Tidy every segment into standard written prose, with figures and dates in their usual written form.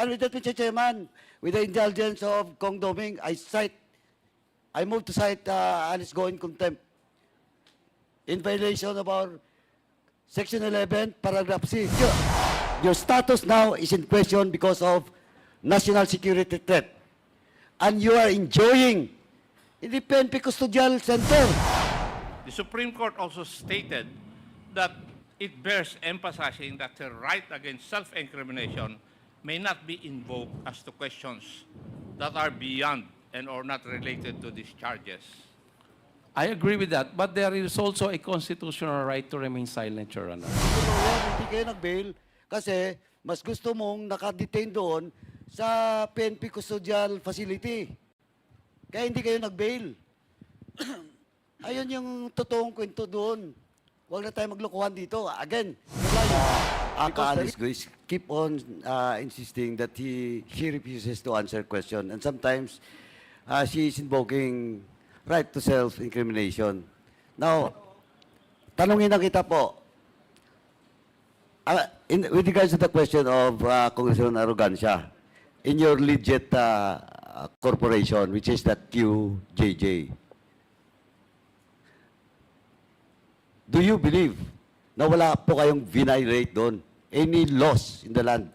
And with that, Mr. Chairman, with the indulgence of Kong Doming, I move to cite Alice Guo in contempt in violation of our Section 11, Paragraph C. Your status now is in question because of national security threat. And you are enjoying in the PNP Custodial Center. The Supreme Court also stated that it bears emphasizing that the right against self-incrimination may not be invoked as to questions that are beyond and or not related to these charges. I agree with that, but there is also a constitutional right to remain silent, Your Honor. Hindi kayo nag-bail kasi mas gusto mong nakadetain doon sa PNP Custodial Facility. Kaya hindi kayo nag-bail. Ayun yung totoong kwento doon. Huwag na tayo maglokohan dito. Again, Alice Guo keep on insisting that she refuses to answer question. And sometimes, she is invoking right to self-incrimination. Now, tanungin na kita po, with regards to the question of Congressional arrogancia, in your legit corporation, which is that QJJ, do you believe na wala po kayong violate doon? Any loss in the land?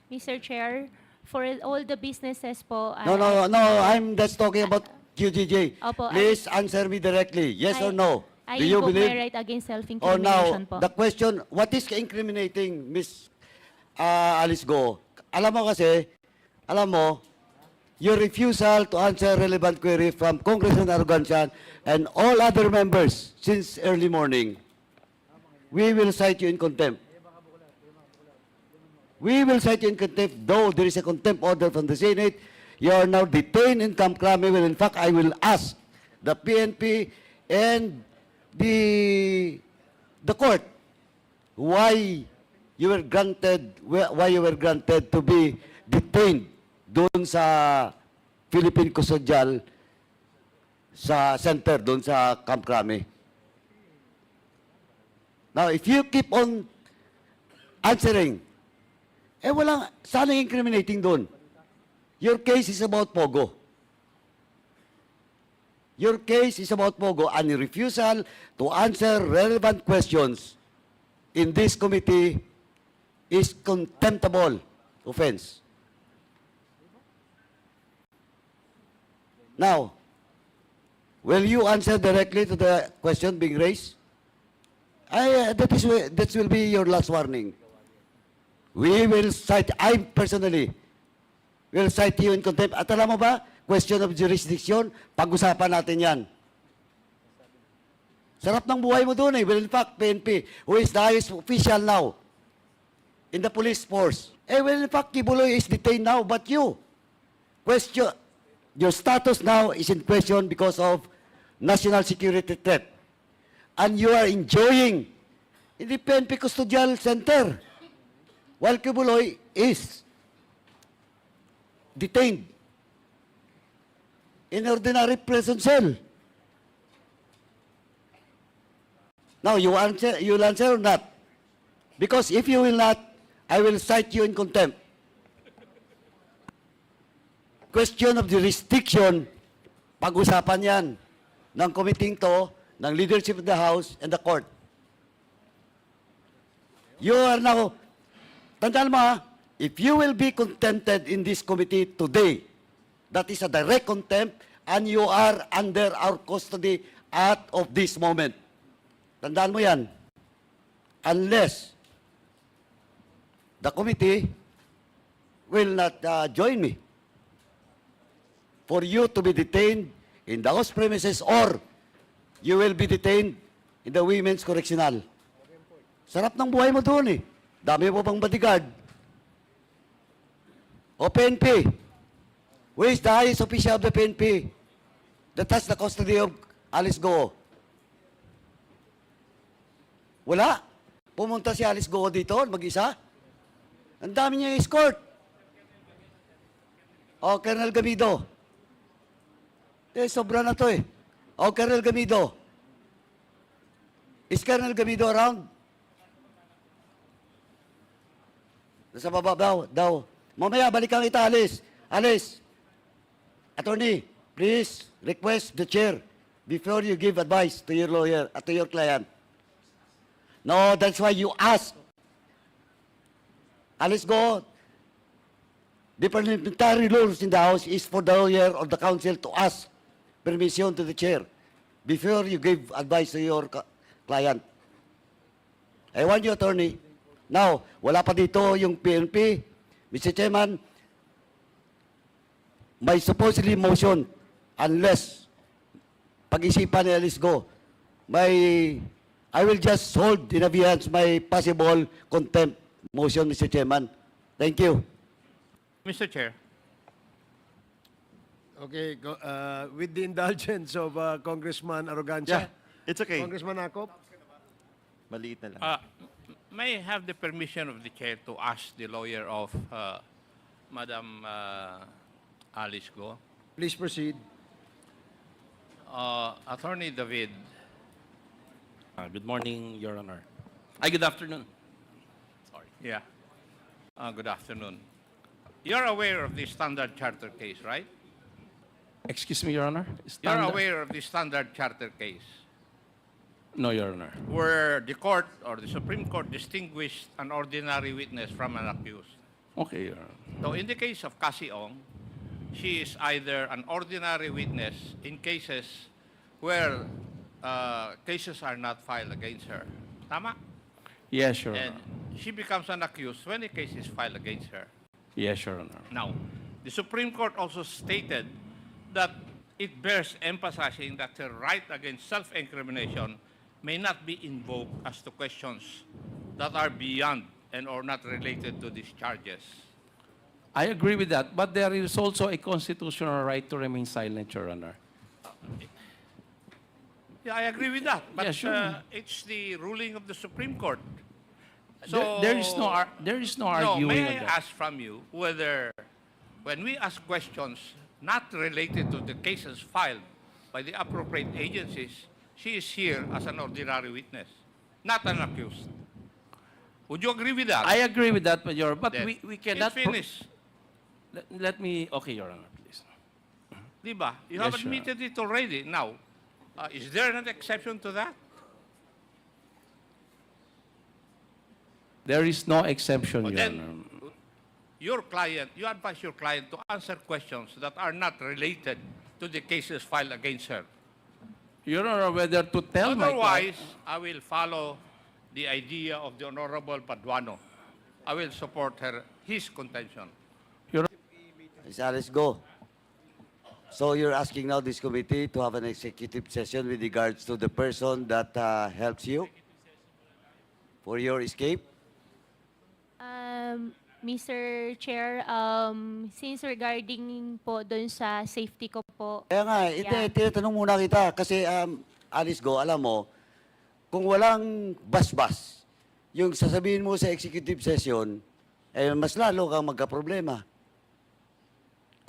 Mr. Chair, for all the businesses po... No, I'm just talking about QJJ. Opo, Please answer me directly. Yes or no? I Do you invoke believe? my right against Oh, self-incrimination now, po. the question, what is incriminating, Miss Alice Guo? Alam mo, your refusal to answer relevant query from Congressman Arrogancian and all other members since early morning, we will cite you in contempt. We will cite you in contempt, though there is a contempt order from the Senate. You are now detained in Camp Crame. Well, in fact, I will ask the PNP and the court why you were granted to be detained doon sa Philippine Custodial sa center doon sa Camp Crame. Now, if you keep on answering, walang sana incriminating doon. Your case is about Pogo. Your case is about Pogo, and your refusal to answer relevant questions in this committee is contemptible offense. Now, will you answer directly to the question being raised? That will be your last warning. We will cite, I personally will cite you in contempt. At alam mo ba, question of jurisdiction, pag-usapan natin yan. Sarap ng buhay mo doon eh. Well, in fact, PNP, who is the highest official now in the police force. Well, in fact, Kibuloy is detained now, but you. Your status now is in question because of national security threat. And you are enjoying in the PNP Custodial Center while Kibuloy is detained in ordinary prison cell. Now, you'll answer or not? Because if you will not, I will cite you in contempt. Question of jurisdiction, pag-usapan yan ng committee to, ng leadership of the House and the Court. You are now, tandaan mo ha, if you will be contempted in this committee today, that is a direct contempt and you are under our custody at of this moment. Tandaan mo yan. Unless the committee will not join me for you to be detained in the House premises or you will be detained in the Women's Correctional. Sarap ng buhay mo doon eh. Dami mo pang bodyguard. O PNP, who is the highest official of the PNP that has the custody of Alice Guo? Wala. Pumunta si Alice Guo dito, mag-isa. Ang dami niya escort. O, Colonel Gamido. Sobra na to eh. O, Colonel Gamido. Is Colonel Gamido around? Nasa baba daw. Mamaya, balikan kita, Alice. Alice, attorney, please request the chair before you give advice to your lawyer, to your client. No, that's why you ask. Alice Guo, the parliamentary rules in the House is for the lawyer or the counsel to ask permission to the chair before you give advice to your client. I want you, attorney. Now, wala pa dito yung PNP. Mr. Chairman, may supposedly motion unless pag-isipan ni Alice Guo, I will just hold in abeyance my possible contempt motion, Mr. Chairman. Thank you. Mr. Chair, Okay, with the indulgence of Congressman Arrogancia. It's okay. Congressman Akop. Maliit na lang. may I have the permission of the chair to ask the lawyer of Madam Alice Guo? Please proceed. Attorney David, Good morning, Your Honor. Good afternoon. Sorry. yeah. Good afternoon. You're aware of the Standard Charter case, right? Excuse me, Your Honor. You're aware of the Standard Charter case, No, Your Honor. where the court or the Supreme Court distinguished an ordinary witness from an accused. Okay, Your Honor. So in the case of Cassie Ong, she is either an ordinary witness in cases where cases are not filed against her. Tama? Yes, Your And Honor. she becomes an accused when a case is filed against her. Yes, Your Honor. Now, the Supreme Court also stated that it bears emphasizing that her right against self-incrimination may not be invoked as to questions that are beyond and or not related to these charges. I agree with that, but there is also a constitutional right to remain silent, Your Honor. Yeah, I agree with that. But Yeah, sure. it's the ruling of the Supreme Court. There is no No, arguing may on I that. ask from you whether, when we ask questions not related to the cases filed by the appropriate agencies, she is here as an ordinary witness, not an accused. Would you agree with that? I agree with that, but Then, we cannot. It's finished. Let me. Okay, Your Honor, please. Diba? You Yes, have Your Honor. admitted it already. Now, is there an exception to that? There is no exception, But Your then, Honor. your client, you advise your client to answer questions that are not related to the cases filed against her. Your Honor, whether to tell my Otherwise, client. I will follow the idea of the Honorable Paduano. I will support his contention. Ms. Alice Guo. So you're asking now this committee to have an executive session with regards to the person that helps you for your escape? Mr. Chair, since regarding po dun sa safety ko po, Kaya nga, hindi, Yeah. tinatanong muna kita. Kasi, Alice Guo, alam mo, kung walang basbas, yung sasabihin mo sa executive session, mas lalo kang magka-problema.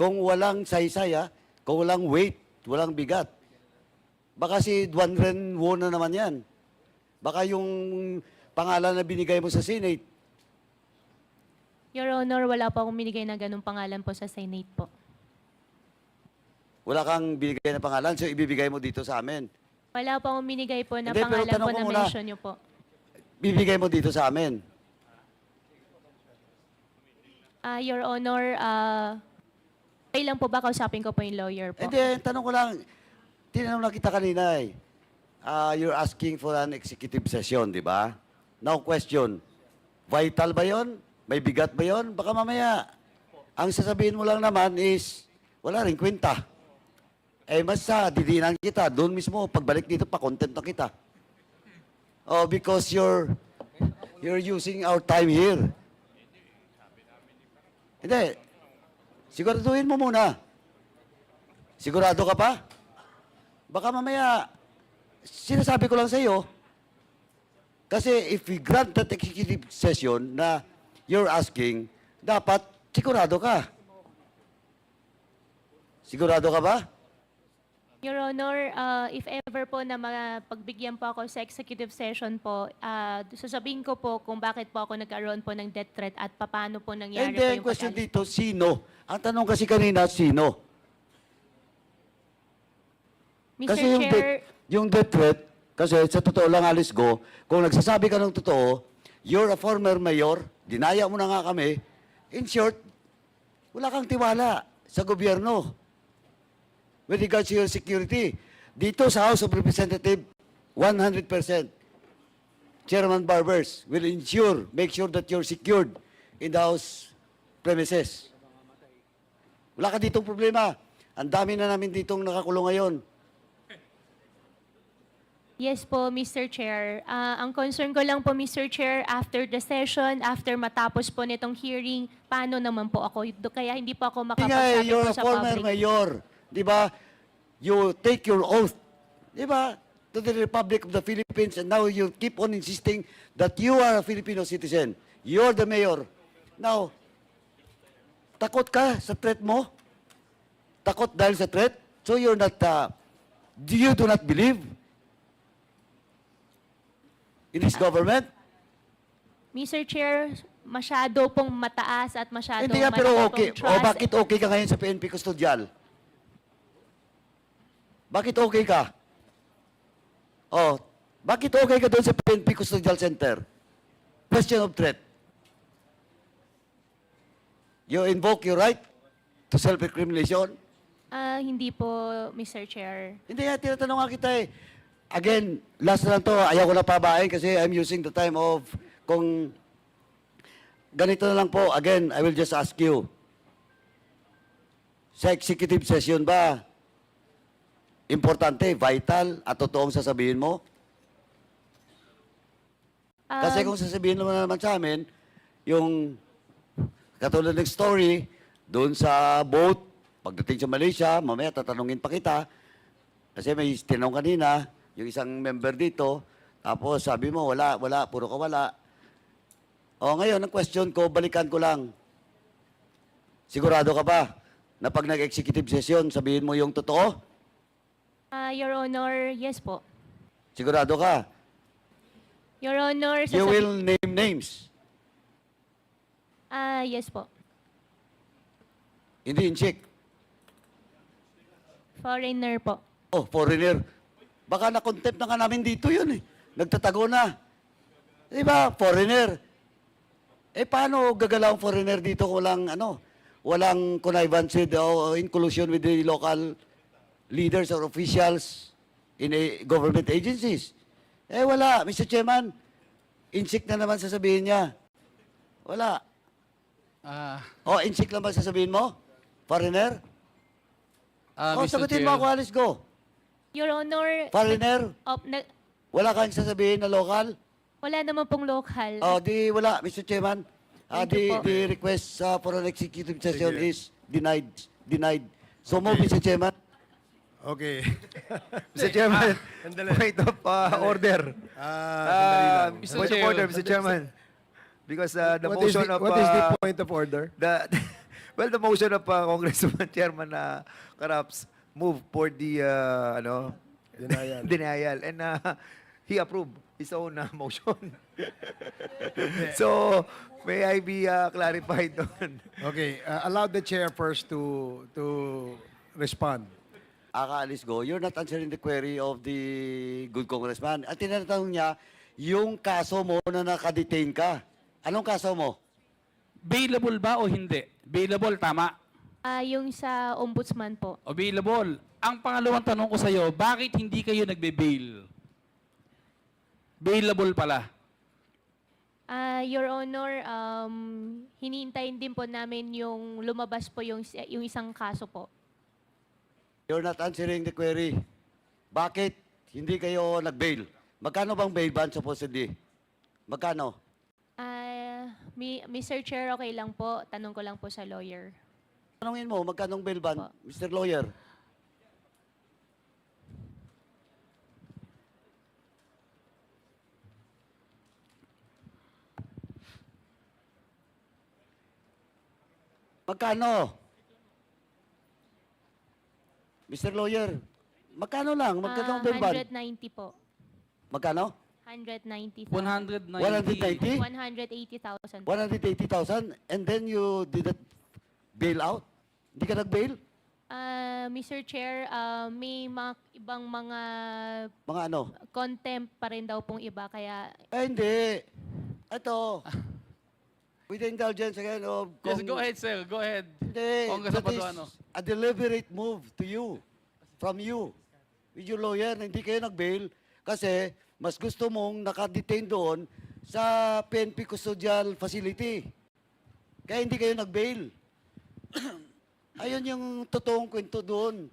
Kung walang saysaya, kung walang weight, walang bigat. Baka si Duan Ren Wo na naman yan. Baka yung pangalan na binigay mo sa Senate, Your Honor, wala po akong binigay na ganung pangalan po sa Senate po. wala kang binigay na pangalan, so ibibigay mo dito sa amin. Wala po akong binigay po na Hindi, pero pangalan tanong po ko na muna. mention niyo po. Bibigay mo dito sa amin. Your Honor, okay lang po ba kausapin ko po yung lawyer po? Hindi, tanong ko lang, tinanong na kita kanina eh. You're asking for an executive session, di ba? Now question, vital ba yon? May bigat ba yon? Baka mamaya, ang sasabihin mo lang naman is, wala rin kwenta. Mas didinan kita, doon mismo, pagbalik dito, pa-content na kita. Oh, because you're using our time here. Hindi. Siguraduhin mo muna. Sigurado ka pa? Baka mamaya, sinasabi ko lang sa iyo, kasi if we grant that executive session na you're asking, dapat sigurado ka. Sigurado ka ba? Your Honor, if ever po na pagbigyan po ako sa executive session po, sasabihin ko po kung bakit po ako nagkaroon po ng death threat at paano po nangyari And po then, yung question pag-alis dito, sino? Ang tanong kasi kanina, sino? Mr. Kasi Chair, yung death threat, kasi sa totoo lang, Alice Guo, kung nagsasabi ka ng totoo, you're a former mayor, dinaya mo na nga kami, in short, wala kang tiwala sa gobyerno with regards to your security. Dito sa House of Representatives, 100%. Chairman Barbers will make sure that you're secured in the House premises. Wala ka ditong problema. Ang dami na namin ditong nakakulong ngayon. yes po, Mr. Chair. Ang concern ko lang po, Mr. Chair, after the session, after matapos po nitong hearing, paano naman po ako? Kaya hindi po ako Hindi nga makapagsabi you're po a sa former public. mayor. Di ba? You take your oath. Di ba? To the Republic of the Philippines, and now you keep on insisting that you are a Filipino citizen. You're the mayor. Now, takot ka sa threat mo? Takot dahil sa threat? So you're not, you do not believe in this government? Mr. Chair, masyado pong mataas at masyado Hindi nga, pero malaki okay. pong trust. O bakit okay ka ngayon sa PNP Custodial? Bakit okay ka? Oh, bakit okay ka doon sa PNP Custodial Center? Question of threat. You invoke your right to self-recrimination? Hindi po, Mr. Chair. Hindi nga, tinatanong nga kita eh. Again, last na lang to, ayaw ko na pabain kasi I'm using the time of, kung ganito na lang po, again, I will just ask you, sa executive session ba, importante, vital, at totoong sasabihin mo? Kasi kung sasabihin mo na naman sa amin, yung katulad ng story, doon sa boat, pagdating sa Malaysia, mamaya tatanungin pa kita, kasi may tinanong kanina, yung isang member dito, tapos sabi mo, wala, puro ka wala. O ngayon, ang question ko, balikan ko lang. Sigurado ka ba na pag nag-executive session, sabihin mo yung totoo? Your Honor, yes po. Sigurado ka? Your Honor, You will name names. yes po. Hindi in check. Foreigner po. Oh, foreigner. Baka na-contempt na nga namin dito yun eh. Nagtatago na. Di ba? Foreigner. Eh, paano gagalaw ang foreigner dito kung walang connivance o in collusion with the local leaders or officials in government agencies? Eh, wala. Mr. Chairman, in-check na naman sasabihin niya. Wala. In-check lang ba sasabihin mo? Foreigner? Mr. Sagutin Chair. mo ako, Alice Guo. Your Honor, Foreigner? Wala kang sasabihin na local? wala naman pong local. Di wala, Mr. Chairman. Thank you po. The request for an executive session is denied. Denied. So move, Mr. Chairman. Okay. Mr. Chairman, Sandali. point of order. Sandali lang. Mr. Point of Chair. order, Mr. Chairman. Because the What is motion the, of... what is the point of order? The motion of Congressman Chairman Karaps moved for the Denial. denial. And he approved his own motion. So, may I be clarified on? Okay, allow the chair first to respond. Alice Guo, you're not answering the query of the good congressman. At tinatanong niya, yung kaso mo na nakadetain ka. Anong kaso mo? Bailable ba o hindi? Bailable, tama. Yung sa ombudsman po. Available. Ang pangalawang tanong ko sa iyo, bakit hindi kayo nagbe-bail? Bailable pala. Your Honor, hinintayin din po namin yung lumabas po yung isang kaso po. You're not answering the query. Bakit hindi kayo nag-bail? Magkano bang bail ban supposedly? Magkano? Mr. Chair, okay lang po. Tanong ko lang po sa lawyer. Tanungin mo, magkano bail ban, Po. Mr. Lawyer? Magkano? Mr. Lawyer, Magkano lang? Magkano ang bail bond? 190 po. Magkano? 190,000. 190. 190? 180,000 po. 180,000? And then you did not bail out? Hindi ka nag-bail? Mr. Chair, may mga ibang mga Mga ano? contempt pa rin daw pong iba, kaya Hindi. Ito. With the indulgence again of... Yes, go ahead, sir. Go ahead. Hindi. Congressman That is Paduano. a deliberate move to you. From you. With your lawyer, na hindi kayo nag-bail kasi mas gusto mong nakadetain doon sa PNP Custodial Facility. Kaya hindi kayo nag-bail. Ayun yung totoong kwento doon.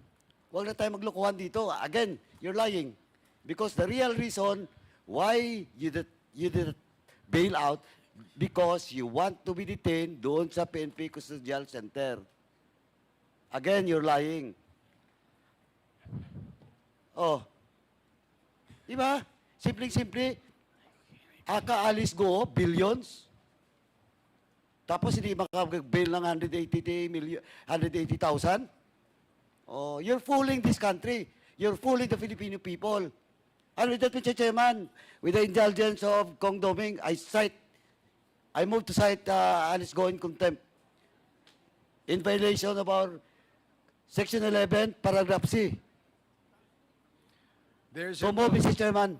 Huwag na tayo maglokohan dito. Again, you're lying. Because the real reason why you did bail out because you want to be detained doon sa PNP Custodial Center. Again, you're lying. Oh. Di ba? Simpleng-simple. Aka Alice Guo, billions. Tapos hindi makapag-bail ng 180,000? Oh, you're fooling this country. You're fooling the Filipino people. And with that, Mr. Chairman, with the indulgence of Kong Doming, I move to cite Alice Guo in contempt. In violation of our Section 11, Paragraph C. There's So move, Mr. Chairman.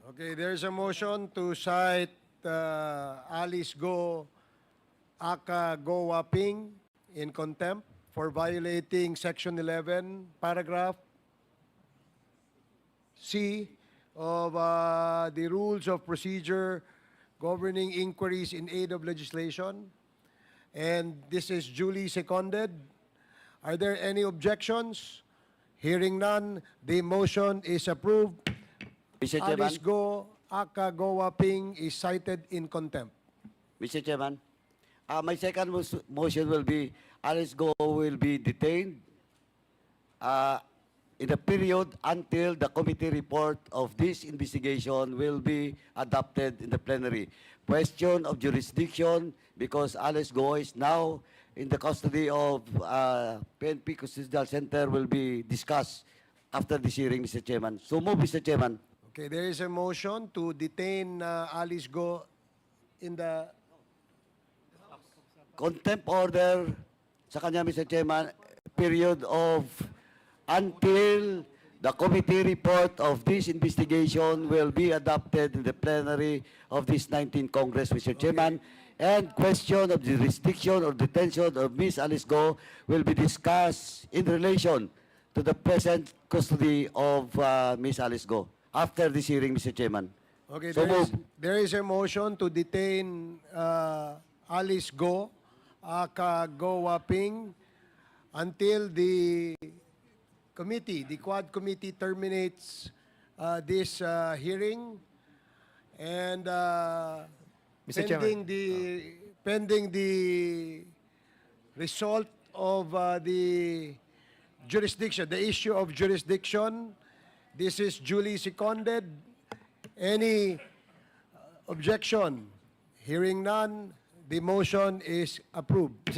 Okay, there's a motion to cite Alice Guo, aka Go Waping, in contempt for violating Section 11, Paragraph C of the Rules of Procedure governing inquiries in aid of legislation. And this is duly seconded. Are there any objections? Hearing none, the motion is approved. Mr. Chairman. Alice Guo, aka Go Waping, is cited in contempt. Mr. Chairman, my second motion will be Alice Guo will be detained in the period until the committee report of this investigation will be adopted in the plenary. Question of jurisdiction, because Alice Guo is now in the custody of PNP Custodial Center, will be discussed after this hearing, Mr. Chairman. So move, Mr. Chairman. Okay, there is a motion to detain Alice Guo in the... Contempt order sa kanya, Mr. Chairman, period of until the committee report of this investigation will be adopted in the plenary of this 19th Congress, Mr. Chairman. And question of jurisdiction or detention of Ms. Alice Guo will be discussed in relation to the present custody of Ms. Alice Guo after this hearing, Mr. Chairman. Okay, So there is a motion to detain Alice Guo, aka Go Waping, until the committee, the Quad Committee terminates this hearing, and Mr. pending the result of the jurisdiction, the issue of jurisdiction. This is duly seconded. Any objection? Hearing none, the motion is approved.